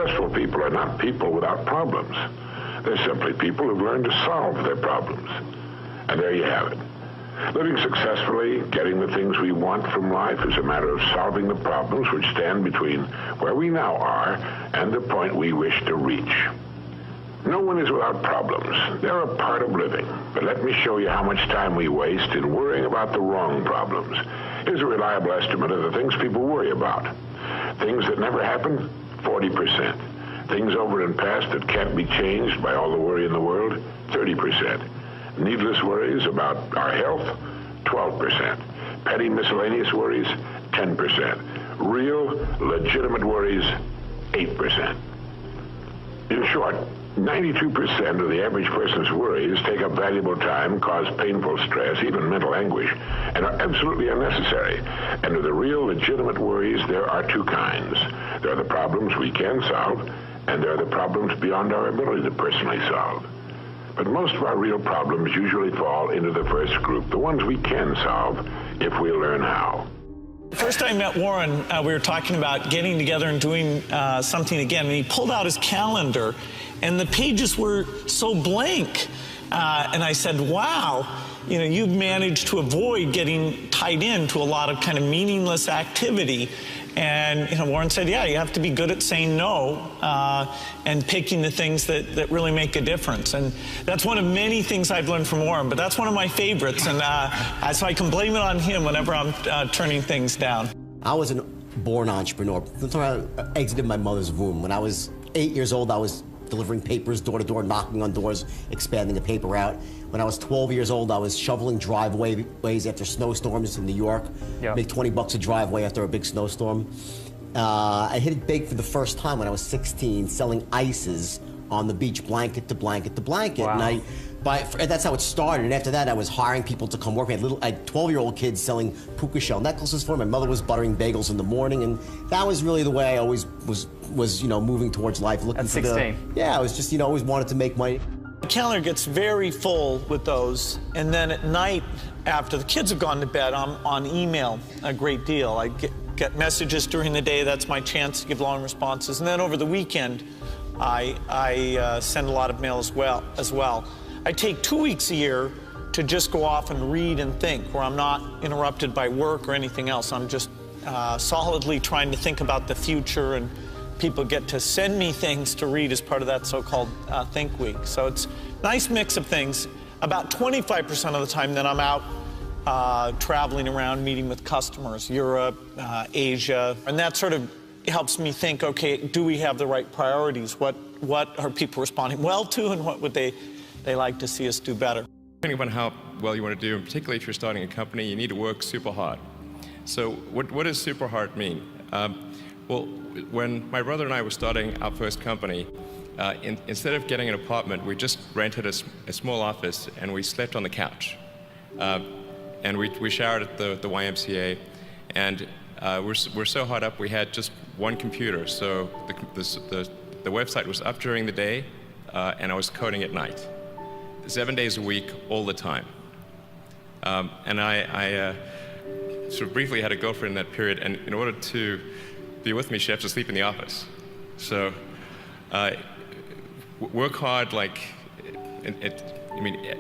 successful people are not people without problems. They're simply people who've learned to solve their problems. And there you have it. Living successfully, getting the things we want from life is a matter of solving the problems which stand between where we now are and the point we wish to reach. No one is without problems. They're a part of living. But let me show you how much time we waste in worrying about the wrong problems. Here's a reliable estimate of the things people worry about. Things that never happen, 40%. Things over and past that can't be changed by all the worry in the world, 30%. Needless worries about our health, 12%. Petty miscellaneous worries, 10%. Real, legitimate worries, 8%. In short, 92% of the average person's worries take up valuable time, cause painful stress, even mental anguish, and are absolutely unnecessary. And of the real, legitimate worries, there are two kinds. There are the problems we can solve, and there are the problems beyond our ability to personally solve. But most of our real problems usually fall into the first group, the ones we can solve if we learn how. The first time I met Warren, we were talking about getting together and doing something again, and he pulled out his calendar, and the pages were so blank. And I said, wow, you know, you've managed to avoid getting tied into a lot of kind of meaningless activity. And, you know, Warren said, yeah, you have to be good at saying no and picking the things that really make a difference. And that's one of many things I've learned from Warren, but that's one of my favorites. And so I can blame it on him whenever I'm turning things down. I was a born entrepreneur. I exited my mother's womb. When I was 8 years old, I was delivering papers door to door, knocking on doors, expanding the paper route. When I was 12 years old, I was shoveling driveways after snowstorms in New York. Yep. Make 20 bucks a driveway after a big snowstorm. I hit it big for the first time when I was 16, selling ices on the beach, blanket to blanket to blanket. Wow. And that's how it started. And after that, I was hiring people to come work. I had 12-year-old kids selling puka shell necklaces for me. My mother was buttering bagels in the morning, and that was really the way I always was, you know, moving towards life. Looking at 16. Yeah, I was just, you know, always wanted to make money. The calendar gets very full with those, and then at night, after the kids have gone to bed, I'm on email a great deal. I get messages during the day. That's my chance to give long responses. And then over the weekend, I send a lot of mail as well. I take 2 weeks a year to just go off and read and think, where I'm not interrupted by work or anything else. I'm just solidly trying to think about the future, and people get to send me things to read as part of that so-called Think Week. So it's a nice mix of things. About 25% of the time that I'm out traveling around, meeting with customers, Europe, Asia, and that sort of helps me think, okay, do we have the right priorities? What are people responding well to, and what would they like to see us do better? Depending on how well you want to do, and particularly if you're starting a company, you need to work super hard. So what does super hard mean? Well, when my brother and I were starting our first company, instead of getting an apartment, we just rented a small office, and we slept on the couch. And we showered at the YMCA, and we're so hard up, we had just one computer. So the website was up during the day, and I was coding at night. 7 days a week, all the time. And I sort of briefly had a girlfriend in that period, and in order to be with me, she had to sleep in the office. So work hard, like,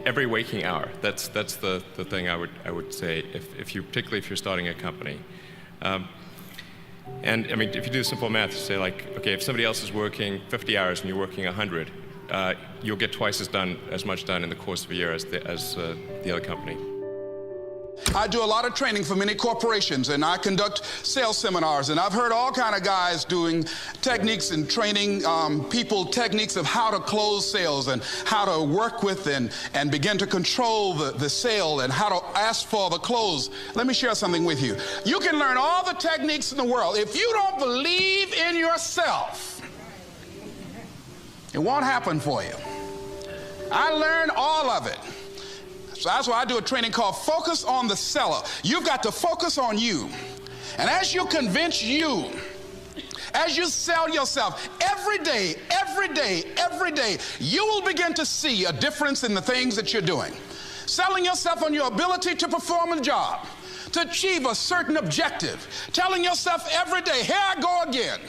every waking hour. That's the thing I would say, particularly if you're starting a company. And I mean, if you do simple math, say like, okay, if somebody else is working 50 hours and you're working 100, you'll get twice as much done in the course of a year as the other company. I do a lot of training for many corporations, and I conduct sales seminars, and I've heard all kind of guys doing techniques and training people techniques of how to close sales and how to work with and begin to control the sale and how to ask for the close. Let me share something with you. You can learn all the techniques in the world. If you don't believe in yourself, it won't happen for you. I learned all of it. So that's why I do a training called Focus on the Seller. You've got to focus on you. And as you convince you, as you sell yourself every day, you will begin to see a difference in the things that you're doing. Selling yourself on your ability to perform a job, to achieve a certain objective. Telling yourself every day, here I go again.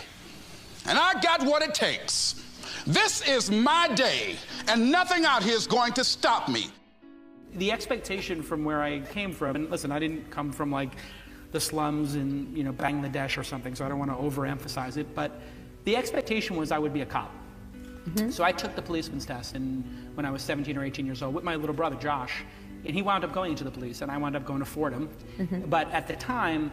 and I got what it takes. This is my day, and nothing out here is going to stop me. The expectation from where I came from, and listen, I didn't come from like the slums in Bangladesh or something, so I don't want to overemphasize it, but the expectation was I would be a cop. So I took the policeman's test when I was 17 or 18 years old with my little brother, Josh, and he wound up going into the police, and I wound up going to Fordham. But at the time,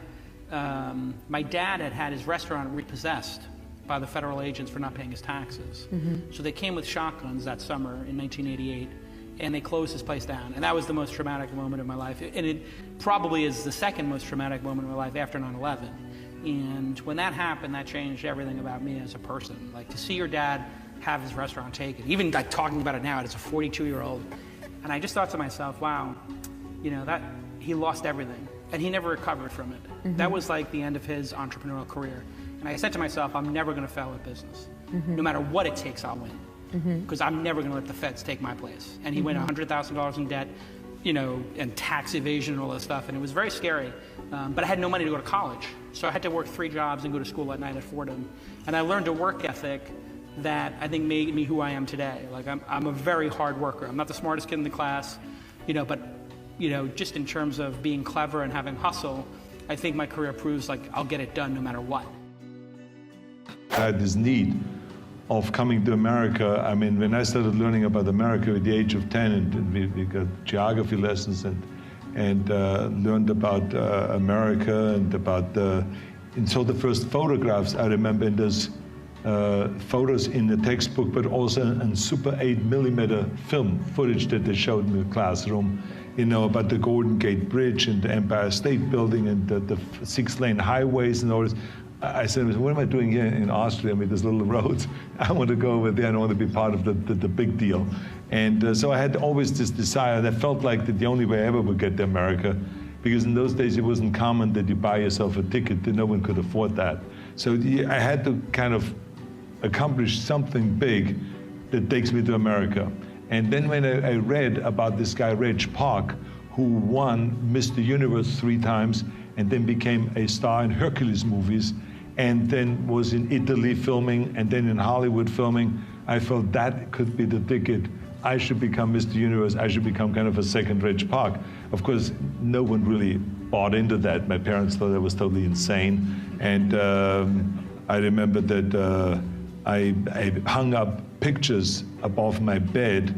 my dad had his restaurant repossessed by the federal agents for not paying his taxes. So they came with shotguns that summer in 1988, and they closed his place down. And that was the most traumatic moment of my life. And it probably is the second most traumatic moment of my life after 9/11. And when that happened, that changed everything about me as a person. Like, to see your dad have his restaurant taken, even like talking about it now as a 42-year-old. And I just thought to myself, wow, that he lost everything. And he never recovered from it. That was like the end of his entrepreneurial career. And I said to myself, I'm never going to fail at business. No matter what it takes, I'll win. Because I'm never going to let the feds take my place. And he went $100,000 in debt, and tax evasion and all this stuff. And it was very scary. But I had no money to go to college. So I had to work 3 jobs and go to school at night at Fordham. And I learned a work ethic that I think made me who I am today. Like, I'm a very hard worker. I'm not the smartest kid in the class, but just in terms of being clever and having hustle, I think my career proves like I'll get it done no matter what. I had this need of coming to America. I mean, when I started learning about America at the age of 10, and we got geography lessons and learned about America and about and so the first photographs I remember in those photos in the textbook, but also in Super 8mm film footage that they showed in the classroom, about the Golden Gate Bridge and the Empire State Building and the 6-lane highways and all this. I said, what am I doing here in Austria? I mean, there's little roads. I want to go over there and I want to be part of the big deal. And so I had always this desire that felt like that the only way I ever would get to America, because in those days it wasn't common that you buy yourself a ticket, that no one could afford that. So I had to kind of accomplish something big that takes me to America. And then when I read about this guy, Reg Park, who won Mr. Universe 3 times and then became a star in Hercules movies, and then was in Italy filming, and then in Hollywood filming, I felt that could be the ticket. I should become Mr. Universe. I should become kind of a second Reg Park. Of course, no one really bought into that. My parents thought I was totally insane. And I remember that I hung up pictures above my bed,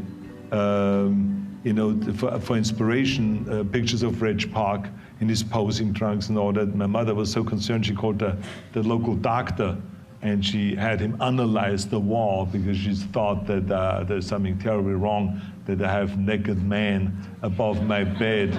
for inspiration, pictures of Reg Park in his posing trunks and all that. My mother was so concerned, she called the local doctor, and she had him analyze the wall because she thought that there's something terribly wrong, that I have naked men above my bed,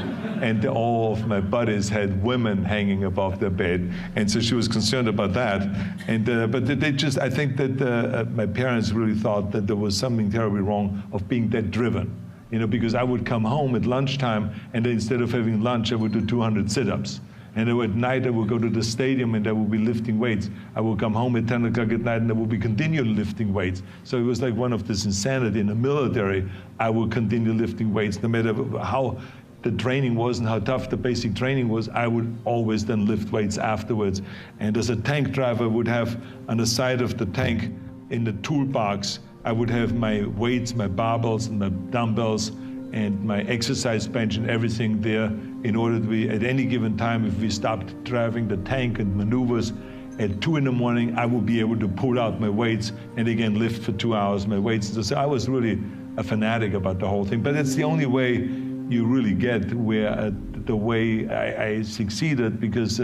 and all of my buddies had women hanging above their bed, and so she was concerned about that. And but I think that my parents really thought that there was something terribly wrong of being that driven. Because I would come home at lunchtime, and then instead of having lunch, I would do 200 sit-ups. And then at night, I would go to the stadium, and I would be lifting weights. I would come home at 10 o'clock at night, and I would be continually lifting weights. So it was like one of this insanity. In the military, I would continue lifting weights. No matter how the training was and how tough the basic training was, I would always then lift weights afterwards. And as a tank driver, I would have on the side of the tank, in the toolbox, I would have my weights, my barbells, and my dumbbells, and my exercise bench and everything there in order to be, at any given time, if we stopped driving the tank and maneuvers, at 2 in the morning, I would be able to pull out my weights and again lift for 2 hours my weights. So I was really a fanatic about the whole thing. But it's the only way you really get where the way I succeeded, because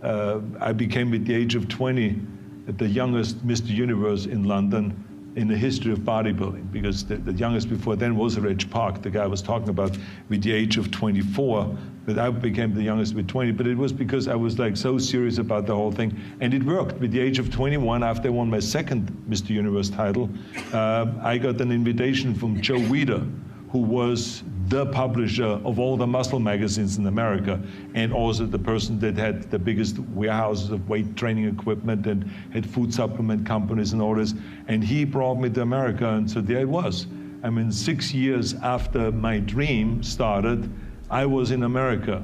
I became, at the age of 20, the youngest Mr. Universe in London in the history of bodybuilding, because the youngest before then was Reg Park, the guy I was talking about, with the age of 24, but I became the youngest with 20, but it was because I was like so serious about the whole thing, and it worked. With the age of 21, after I won my second Mr. Universe title, I got an invitation from Joe Weider, who was the publisher of all the muscle magazines in America, and also the person that had the biggest warehouses of weight training equipment and had food supplement companies and all this. And he brought me to America, and so there it was. I mean, 6 years after my dream started, I was in America.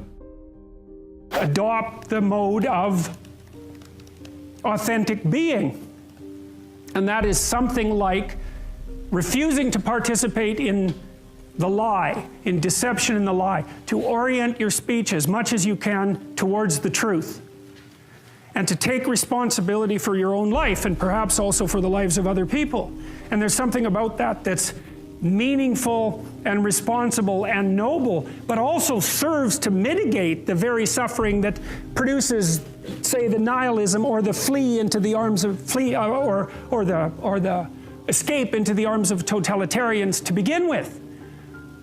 Adopt the mode of authentic being. And that is something like refusing to participate in the lie, in deception in the lie, to orient your speech as much as you can towards the truth, and to take responsibility for your own life and perhaps also for the lives of other people. And there's something about that that's meaningful and responsible and noble, but also serves to mitigate the very suffering that produces, say, the nihilism or the flee into the arms of or the escape into the arms of totalitarians to begin with.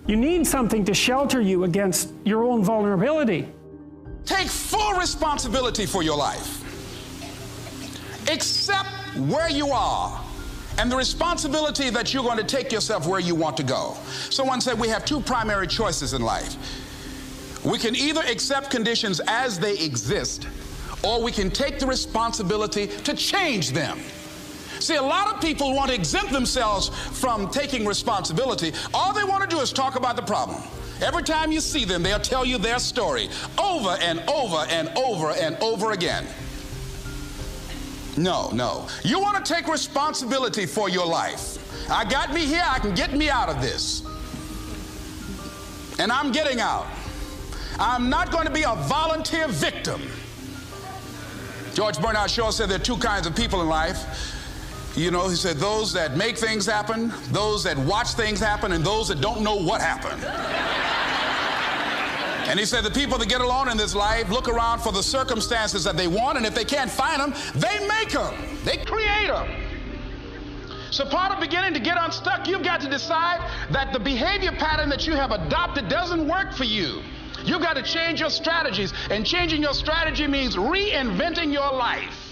You need something to shelter you against your own vulnerability. Take full responsibility for your life. Accept where you are and the responsibility that you're going to take yourself where you want to go. Someone said we have two primary choices in life. We can either accept conditions as they exist, or we can take the responsibility to change them. See, a lot of people want to exempt themselves from taking responsibility. All they want to do is talk about the problem. Every time you see them, they'll tell you their story over and over and over and over again. No, no. You want to take responsibility for your life. I got me here, I can get me out of this. And I'm getting out. I'm not going to be a volunteer victim. George Bernard Shaw said there are two kinds of people in life. You know, he said those that make things happen, those that watch things happen, and those that don't know what happened. And he said the people that get along in this life look around for the circumstances that they want, and if they can't find them, they make them. They create them. So part of beginning to get unstuck, you've got to decide that the behavior pattern that you have adopted doesn't work for you. You've got to change your strategies, and changing your strategy means reinventing your life.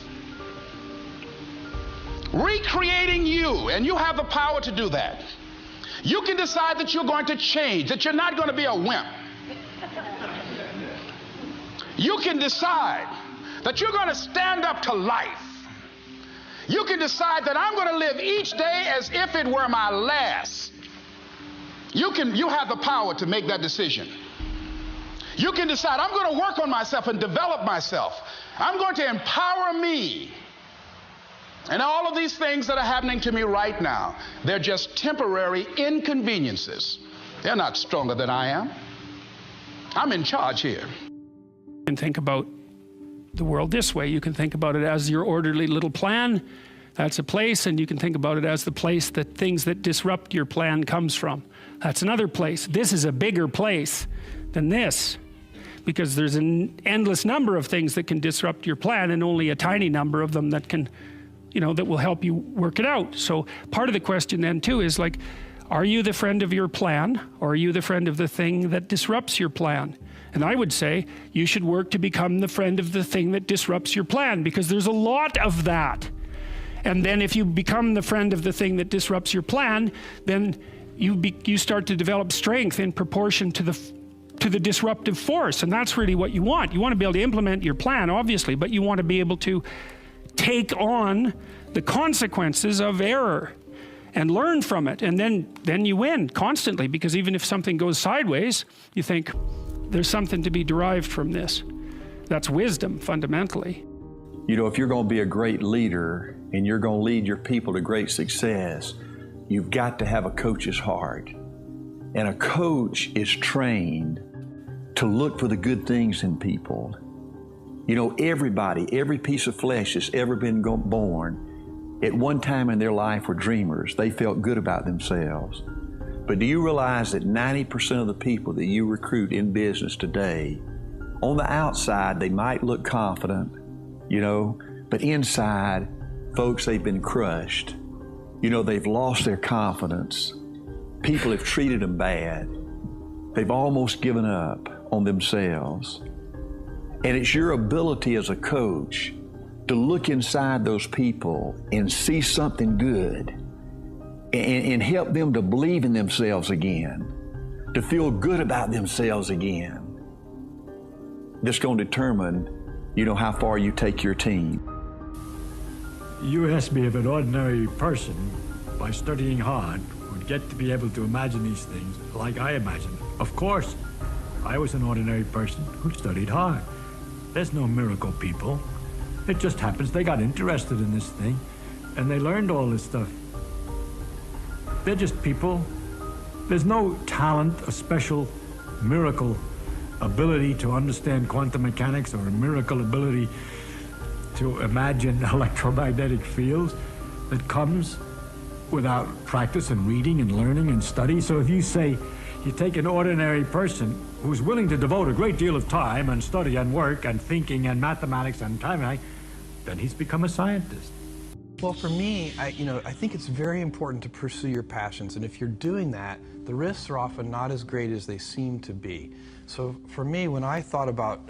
Recreating you, and you have the power to do that. You can decide that you're going to change, that you're not going to be a wimp. You can decide that you're going to stand up to life. You can decide that I'm going to live each day as if it were my last. You have the power to make that decision. You can decide I'm going to work on myself and develop myself. I'm going to empower me. And all of these things that are happening to me right now, they're just temporary inconveniences. They're not stronger than I am. I'm in charge here. You can think about the world this way. You can think about it as your orderly little plan. That's a place, and you can think about it as the place that things that disrupt your plan comes from. That's another place. This is a bigger place than this, because there's an endless number of things that can disrupt your plan, and only a tiny number of them that can, that will help you work it out. So part of the question then too is like, are you the friend of your plan, or are you the friend of the thing that disrupts your plan? And I would say you should work to become the friend of the thing that disrupts your plan, because there's a lot of that. And then if you become the friend of the thing that disrupts your plan, then you start to develop strength in proportion to the disruptive force. And that's really what you want. You want to be able to implement your plan, obviously, but you want to be able to take on the consequences of error and learn from it. And then you win constantly, because even if something goes sideways, you think there's something to be derived from this. That's wisdom, fundamentally. If you're going to be a great leader and you're going to lead your people to great success, you've got to have a coach's heart. And a coach is trained to look for the good things in people. Everybody, every piece of flesh that's ever been born, at one time in their life were dreamers. They felt good about themselves. But do you realize that 90% of the people that you recruit in business today, on the outside, they might look confident, but inside, folks, they've been crushed. They've lost their confidence. People have treated them bad. They've almost given up on themselves. And it's your ability as a coach to look inside those people and see something good and help them to believe in themselves again, to feel good about themselves again. That's going to determine, how far you take your team. You asked me if an ordinary person, by studying hard, would get to be able to imagine these things like I imagine. Of course, I was an ordinary person who studied hard. There's no miracle people. It just happens they got interested in this thing. and they learned all this stuff. They're just people. There's no talent, a special miracle ability to understand quantum mechanics or a miracle ability to imagine electromagnetic fields that comes without practice and reading and learning and study. So if you say you take an ordinary person who's willing to devote a great deal of time and study and work and thinking and mathematics and time, then he's become a scientist. Well, for me, I think it's very important to pursue your passions, and if you're doing that, the risks are often not as great as they seem to be. So for me, when I thought about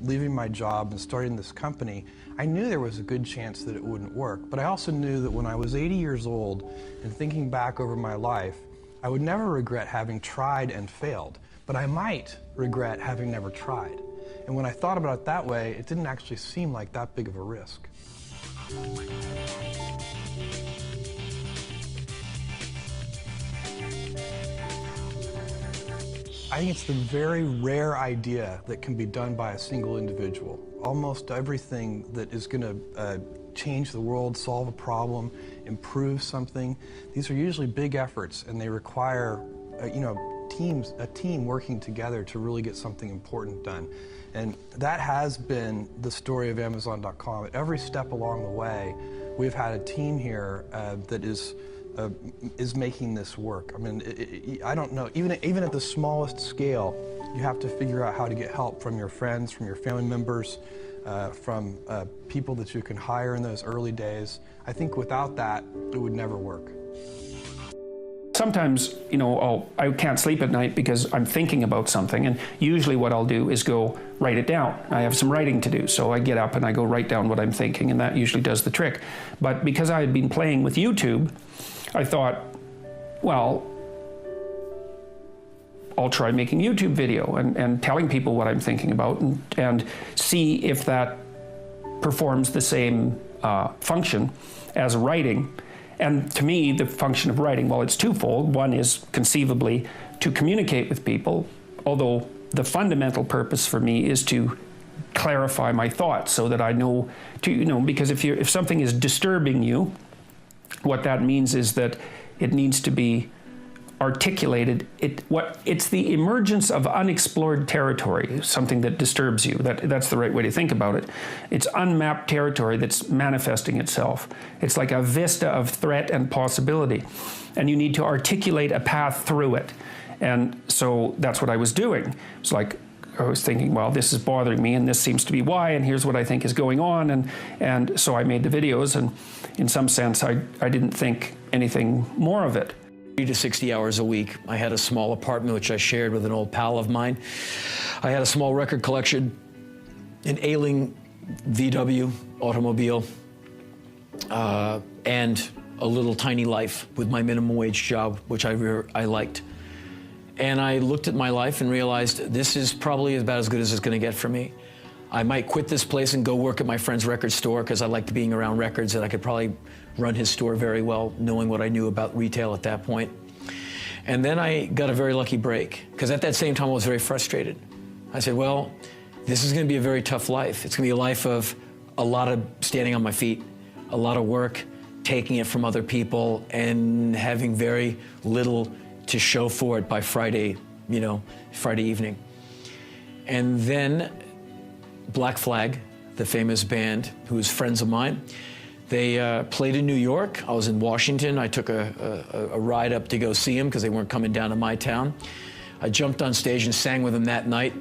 leaving my job and starting this company, I knew there was a good chance that it wouldn't work, but I also knew that when I was 80 years old and thinking back over my life, I would never regret having tried and failed, but I might regret having never tried. And when I thought about it that way, it didn't actually seem like that big of a risk. I think it's the very rare idea that can be done by a single individual. Almost everything that is going to change the world, solve a problem, improve something, these are usually big efforts, and they require a team working together to really get something important done. And that has been the story of Amazon.com. At every step along the way, we've had a team here that is making this work. I mean, I don't know, even at the smallest scale, you have to figure out how to get help from your friends, from your family members, from people that you can hire in those early days. I think without that, it would never work. Sometimes, I can't sleep at night because I'm thinking about something, and usually what I'll do is go write it down. I have some writing to do, so I get up and I go write down what I'm thinking, and that usually does the trick. But because I had been playing with YouTube, I thought, well, I'll try making YouTube video and telling people what I'm thinking about and see if that performs the same function as writing. And to me, the function of writing, well, it's twofold. One is conceivably to communicate with people, although the fundamental purpose for me is to clarify my thoughts so that I know, because if something is disturbing you, what that means is that it needs to be articulated. It's the emergence of unexplored territory, something that disturbs you. That's the right way to think about it. It's unmapped territory that's manifesting itself. It's like a vista of threat and possibility, and you need to articulate a path through it. And so that's what I was doing. It's like I was thinking, well, this is bothering me, and this seems to be why, and here's what I think is going on, and so I made the videos, and in some sense, I didn't think anything more of it. 30 to 60 hours a week. I had a small apartment which I shared with an old pal of mine. I had a small record collection, an ailing VW automobile, and a little tiny life with my minimum wage job, which I liked. And I looked at my life and realized this is probably about as good as it's going to get for me. I might quit this place and go work at my friend's record store because I liked being around records, and I could probably run his store very well, knowing what I knew about retail at that point. And then I got a very lucky break, because at that same time I was very frustrated. I said, well, this is going to be a very tough life. It's going to be a life of a lot of standing on my feet, a lot of work, taking it from other people, and having very little to show for it by Friday evening. And then Black Flag, the famous band, who was friends of mine, they played in New York. I was in Washington. I took a ride up to go see them because they weren't coming down to my town. I jumped on stage and sang with them that night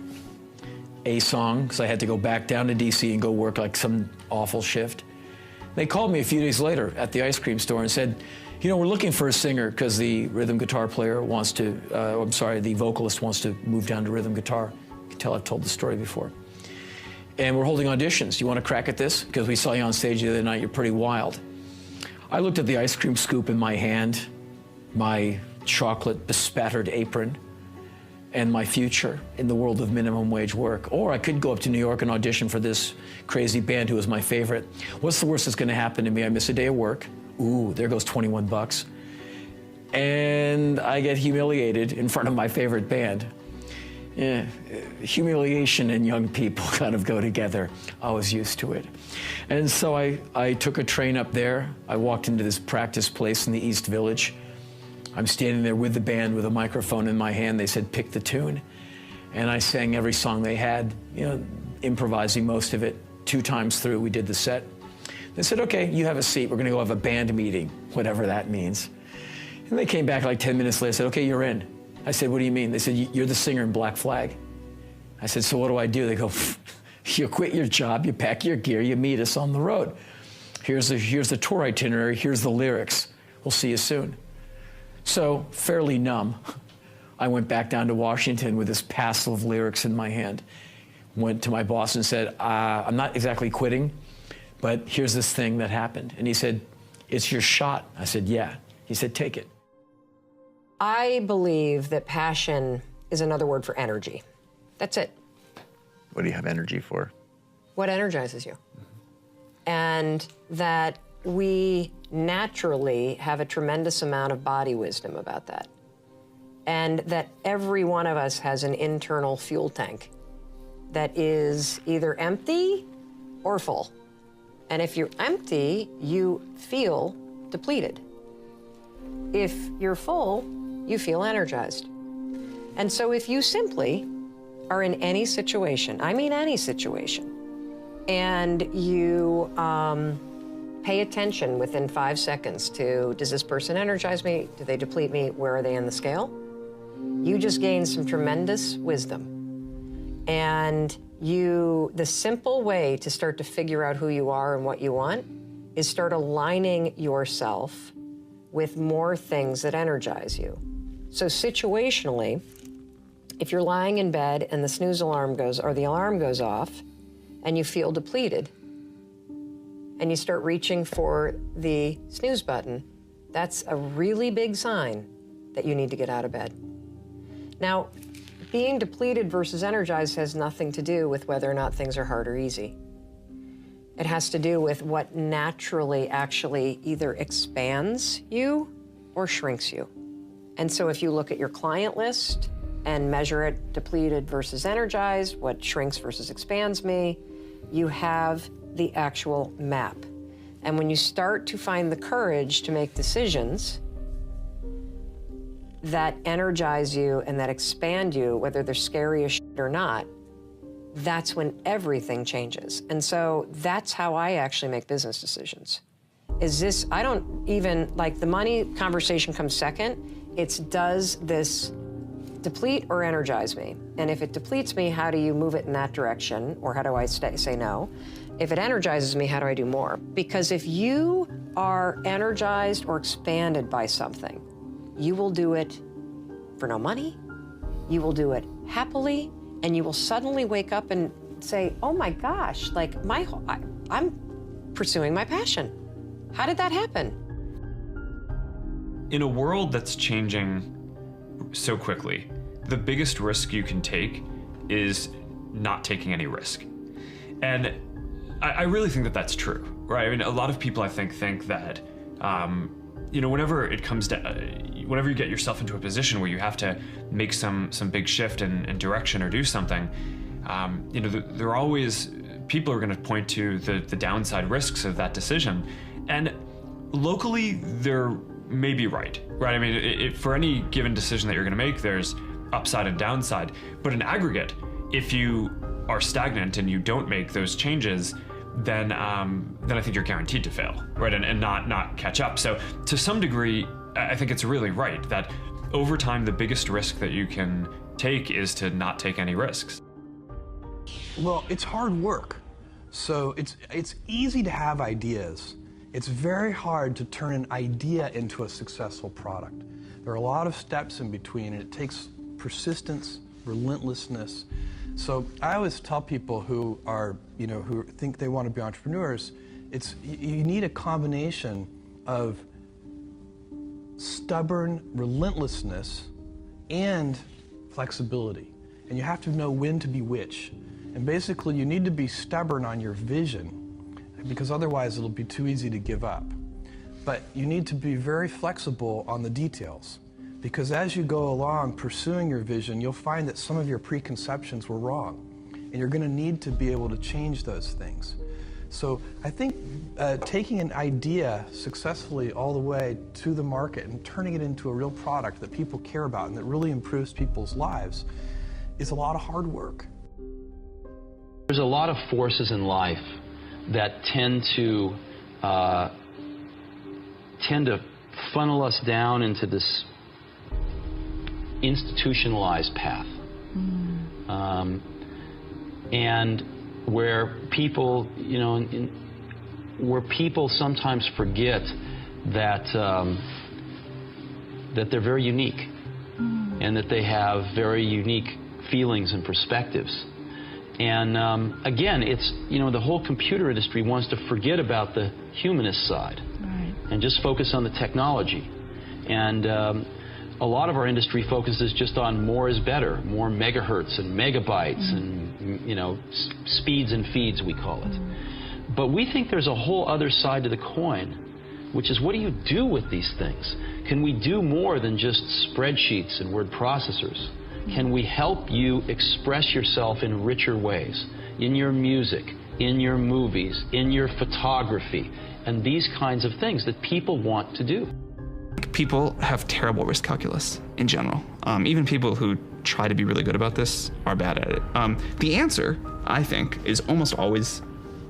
a song because I had to go back down to DC and go work like some awful shift. They called me a few days later at the ice cream store and said, we're looking for a singer because the rhythm guitar player wants to, the vocalist wants to move down to rhythm guitar. You can tell I've told the story before. And we're holding auditions. You want to crack at this? Because we saw you on stage the other night, you're pretty wild. I looked at the ice cream scoop in my hand, my chocolate bespattered apron, and my future in the world of minimum wage work. Or I could go up to New York and audition for this crazy band who was my favorite. What's the worst that's gonna happen to me? I miss a day of work. Ooh, there goes 21 bucks. And I get humiliated in front of my favorite band. Yeah, humiliation and young people kind of go together. I was used to it. And so I took a train up there. I walked into this practice place in the East Village. I'm standing there with the band with a microphone in my hand. They said, pick the tune. And I sang every song they had, improvising most of it. 2 times through, we did the set. They said, okay, you have a seat. We're going to go have a band meeting, whatever that means. And they came back like 10 minutes later, said, okay, you're in. I said, what do you mean? They said, you're the singer in Black Flag. I said, so what do I do? They go, you quit your job, you pack your gear, you meet us on the road. Here's the tour itinerary, here's the lyrics. We'll see you soon. So, fairly numb, I went back down to Washington with this passel of lyrics in my hand. Went to my boss and said, I'm not exactly quitting, but here's this thing that happened. And he said, it's your shot. I said, yeah. He said, take it. I believe that passion is another word for energy. That's it. What do you have energy for? What energizes you? And that we naturally have a tremendous amount of body wisdom about that. And that every one of us has an internal fuel tank that is either empty or full. And if you're empty, you feel depleted. If you're full, you feel energized. And so if you simply are in any situation, I mean any situation, and you pay attention within 5 seconds to, does this person energize me? Do they deplete me? Where are they in the scale? You just gain some tremendous wisdom. And the simple way to start to figure out who you are and what you want is start aligning yourself with more things that energize you. So situationally, if you're lying in bed and the snooze alarm goes, or the alarm goes off, and you feel depleted, and you start reaching for the snooze button, that's a really big sign that you need to get out of bed. Now, being depleted versus energized has nothing to do with whether or not things are hard or easy. It has to do with what naturally actually either expands you or shrinks you. And so if you look at your client list and measure it depleted versus energized, what shrinks versus expands me, you have the actual map. And when you start to find the courage to make decisions that energize you and that expand you, whether they're scary as shit or not, that's when everything changes. And so that's how I actually make business decisions. I don't even, like, the money conversation comes second. It's, does this deplete or energize me? And if it depletes me, how do you move it in that direction? Or how do I say no? If it energizes me, how do I do more? Because if you are energized or expanded by something, you will do it for no money, you will do it happily, and you will suddenly wake up and say, oh my gosh, like I'm pursuing my passion. How did that happen? In a world that's changing so quickly, the biggest risk you can take is not taking any risk. And I really think that that's true, right? I mean, a lot of people, I think that, whenever it comes to, whenever you get yourself into a position where you have to make some big shift in direction or do something, there are always people are going to point to the downside risks of that decision. And locally, they're maybe right? I mean, for any given decision that you're going to make, there's upside and downside. But in aggregate, if you are stagnant and you don't make those changes, then I think you're guaranteed to fail, right? And not catch up. So to some degree, I think it's really right that over time, the biggest risk that you can take is to not take any risks. Well, it's hard work. So it's easy to have ideas. It's very hard to turn an idea into a successful product. There are a lot of steps in between, and it takes persistence, relentlessness. So I always tell people who are, who think they want to be entrepreneurs, you need a combination of stubborn relentlessness and flexibility. And you have to know when to be which. And basically, you need to be stubborn on your vision, because otherwise it'll be too easy to give up. But you need to be very flexible on the details. Because as you go along pursuing your vision, you'll find that some of your preconceptions were wrong. And you're going to need to be able to change those things. So I think taking an idea successfully all the way to the market and turning it into a real product that people care about and that really improves people's lives is a lot of hard work. There's a lot of forces in life that tend to funnel us down into this institutionalized path. And where people, you know, where people sometimes forget that that they're very unique and that they have very unique feelings and perspectives. And again, it's, you know, the whole computer industry wants to forget about the humanist side and just focus on the technology. And a lot of our industry focuses just on more is better, more megahertz and megabytes and, you know, speeds and feeds, we call it. But we think there's a whole other side to the coin, which is, what do you do with these things? Can we do more than just spreadsheets and word processors? Can we help you express yourself in richer ways, in your music, in your movies, in your photography, and these kinds of things that people want to do? People have terrible risk calculus in general. Even people who try to be really good about this are bad at it. The answer, I think, is almost always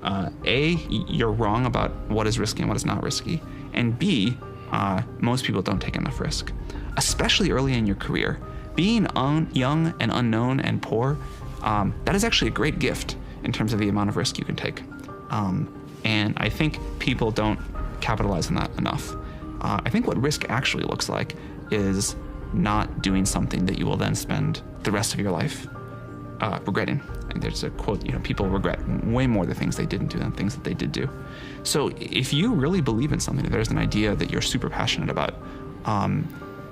A, you're wrong about what is risky and what is not risky, and B, most people don't take enough risk, especially early in your career. Being young and unknown and poor, that is actually a great gift in terms of the amount of risk you can take. And I think people don't capitalize on that enough. I think what risk actually looks like is not doing something that you will then spend the rest of your life regretting. And there's a quote, you know, people regret way more the things they didn't do than things that they did do. So if you really believe in something, if there's an idea that you're super passionate about,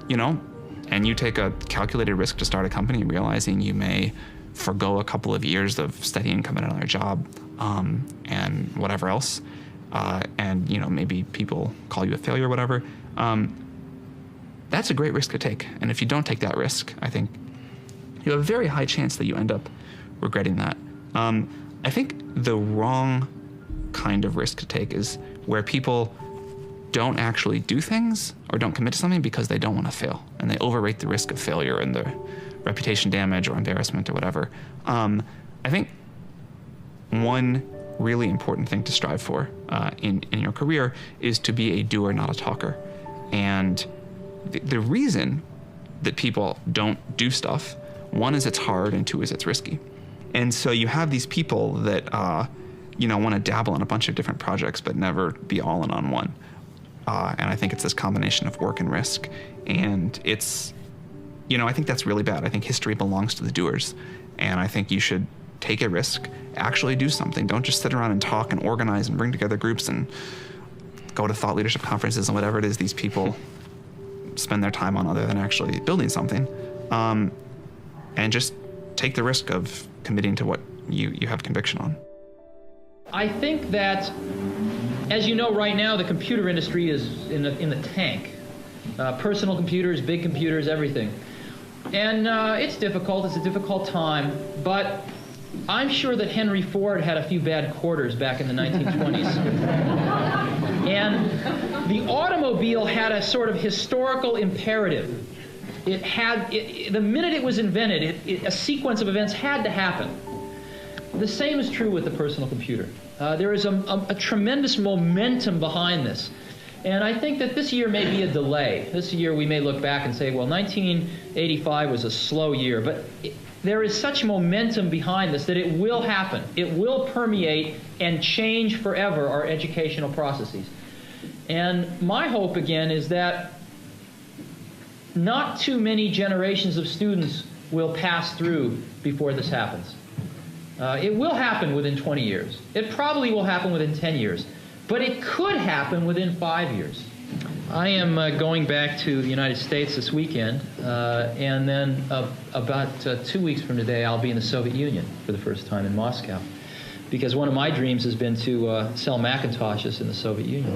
you know, and you take a calculated risk to start a company, realizing you may forgo a couple of years of steady income at another job and whatever else, and, you know, maybe people call you a failure or whatever, that's a great risk to take. And if you don't take that risk, I think you have a very high chance that you end up regretting that. I think the wrong kind of risk to take is where people don't actually do things or don't commit to something because they don't want to fail, and they overrate the risk of failure and the reputation damage or embarrassment or whatever. I think one really important thing to strive for in your career is to be a doer, not a talker. And the reason that people don't do stuff, one is it's hard, and two is it's risky. And so you have these people that you know, want to dabble in a bunch of different projects but never be all in on one. And I think it's this combination of work and risk. And it's, you know, I think that's really bad. I think history belongs to the doers. And I think you should take a risk, actually do something. Don't just sit around and talk and organize and bring together groups and go to thought leadership conferences and whatever it is these people spend their time on other than actually building something. And just take the risk of committing to what you have conviction on. I think that, as you know, right now the computer industry is in the tank. Personal computers, big computers, everything. And it's difficult. It's a difficult time. But I'm sure that Henry Ford had a few bad quarters back in the 1920s. And the automobile had a sort of historical imperative. It had, the minute it was invented, a sequence of events had to happen. The same is true with the personal computer. There is a tremendous momentum behind this. And I think that this year may be a delay. This year we may look back and say, well, 1985 was a slow year. But there is such momentum behind this that it will happen. It will permeate and change forever our educational processes. And my hope, again, is that not too many generations of students will pass through before this happens. It will happen within 20 years. It probably will happen within 10 years. But it could happen within 5 years. I am going back to the United States this weekend, and then about 2 weeks from today, I'll be in the Soviet Union for the first time in Moscow. Because one of my dreams has been to sell Macintoshes in the Soviet Union.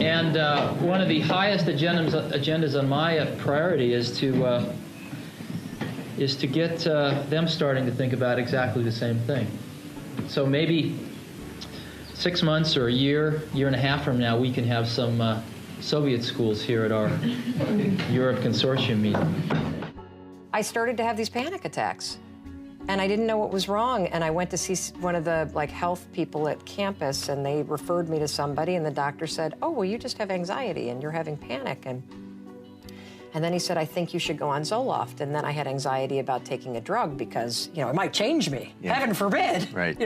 And one of the highest agendas on my priority is to get them starting to think about exactly the same thing. So maybe 6 months or a year and a half from now, we can have some Soviet schools here at our Europe Consortium meeting. I started to have these panic attacks, and I didn't know what was wrong. And I went to see one of the health people at campus, and they referred me to somebody, and the doctor said, "Oh, well, you just have anxiety and you're having panic." And then he said, "I think you should go on Zoloft." And then I had anxiety about taking a drug because, it might change me. Yeah. Heaven forbid. Right.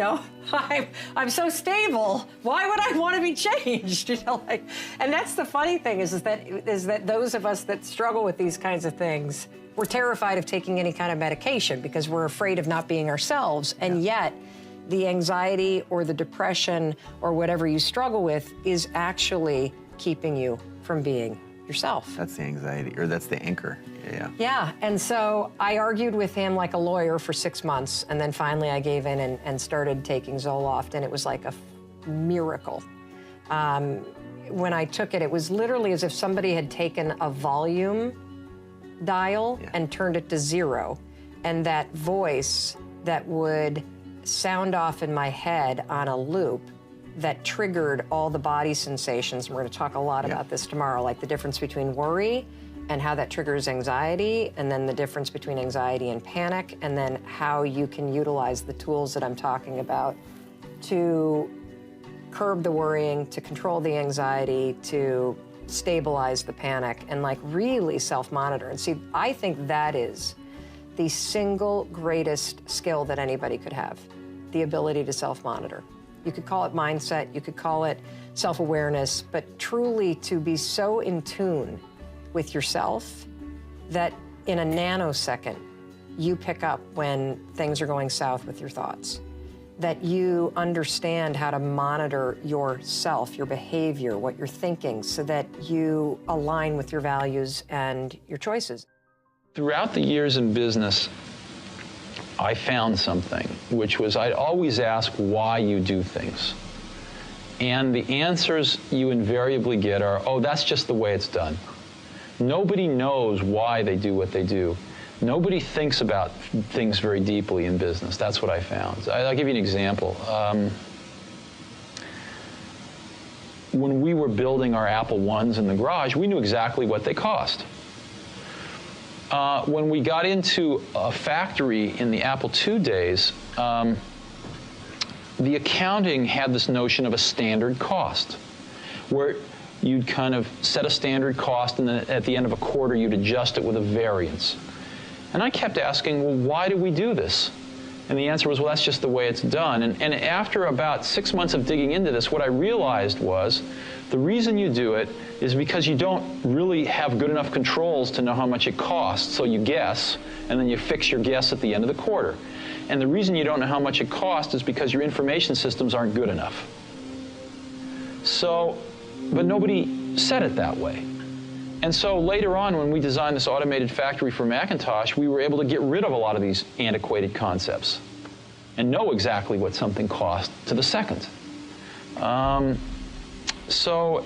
I'm so stable. Why would I want to be changed? And that's the funny thing is that those of us that struggle with these kinds of things, we're terrified of taking any kind of medication because we're afraid of not being ourselves. And yet, the anxiety or the depression or whatever you struggle with is actually keeping you from being yourself. That's the anxiety, or that's the anchor. Yeah, and so I argued with him like a lawyer for 6 months, and then finally I gave in and started taking Zoloft, and it was like a miracle. When I took it, it was literally as if somebody had taken a volume dial and turned it to 0, and that voice that would sound off in my head on a loop that triggered all the body sensations. And we're going to talk a lot about this tomorrow, like the difference between worry and how that triggers anxiety, and then the difference between anxiety and panic, and then how you can utilize the tools that I'm talking about to curb the worrying, to control the anxiety, to stabilize the panic, and really self-monitor. And see, I think that is the single greatest skill that anybody could have, the ability to self-monitor. You could call it mindset, you could call it self-awareness, but truly to be so in tune with yourself that in a nanosecond, you pick up when things are going south with your thoughts, that you understand how to monitor yourself, your behavior, what you're thinking, so that you align with your values and your choices. Throughout the years in business, I found something, which was I'd always ask why you do things. And the answers you invariably get are, oh, that's just the way it's done. Nobody knows why they do what they do. Nobody thinks about things very deeply in business. That's what I found. I'll give you an example. When we were building our Apple I's in the garage, we knew exactly what they cost. When we got into a factory in the Apple II days, the accounting had this notion of a standard cost, where you'd kind of set a standard cost, and then at the end of a quarter, you'd adjust it with a variance. And I kept asking, well, why do we do this? And the answer was, well, that's just the way it's done. And after about 6 months of digging into this, what I realized was the reason you do it is because you don't really have good enough controls to know how much it costs. So you guess, and then you fix your guess at the end of the quarter. And the reason you don't know how much it costs is because your information systems aren't good enough. So, but nobody said it that way. And so later on, when we designed this automated factory for Macintosh, we were able to get rid of a lot of these antiquated concepts and know exactly what something cost to the second. So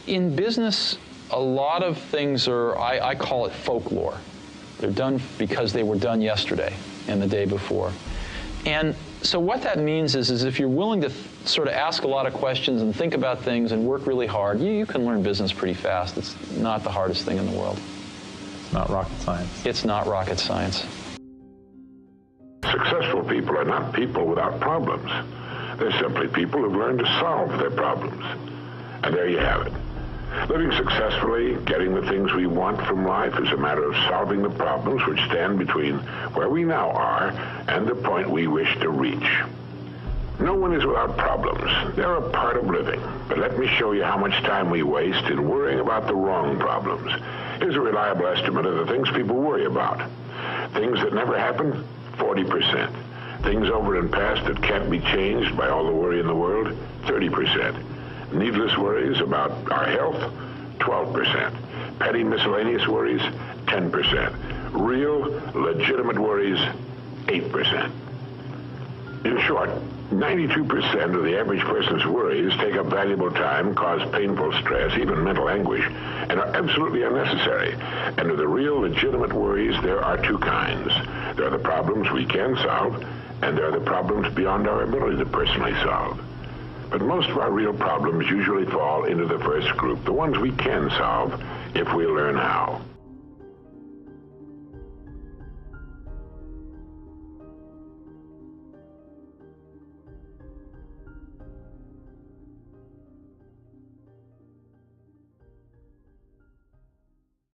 in business, a lot of things are, I call it folklore. They're done because they were done yesterday and the day before. And so what that means is if you're willing to sort of ask a lot of questions and think about things and work really hard, you can learn business pretty fast. It's not the hardest thing in the world. It's not rocket science. It's not rocket science. Successful people are not people without problems. They're simply people who've learned to solve their problems. And there you have it. Living successfully, getting the things we want from life is a matter of solving the problems which stand between where we now are and the point we wish to reach. No one is without problems. They're a part of living. But let me show you how much time we waste in worrying about the wrong problems. Here's a reliable estimate of the things people worry about. Things that never happen, 40%. Things over and past that can't be changed by all the worry in the world, 30%. Needless worries about our health, 12%. Petty miscellaneous worries, 10%. Real, legitimate worries, 8%. In short, 92% of the average person's worries take up valuable time, cause painful stress, even mental anguish, and are absolutely unnecessary. And of the real legitimate worries, there are two kinds. There are the problems we can solve, and there are the problems beyond our ability to personally solve. But most of our real problems usually fall into the first group, the ones we can solve if we learn how.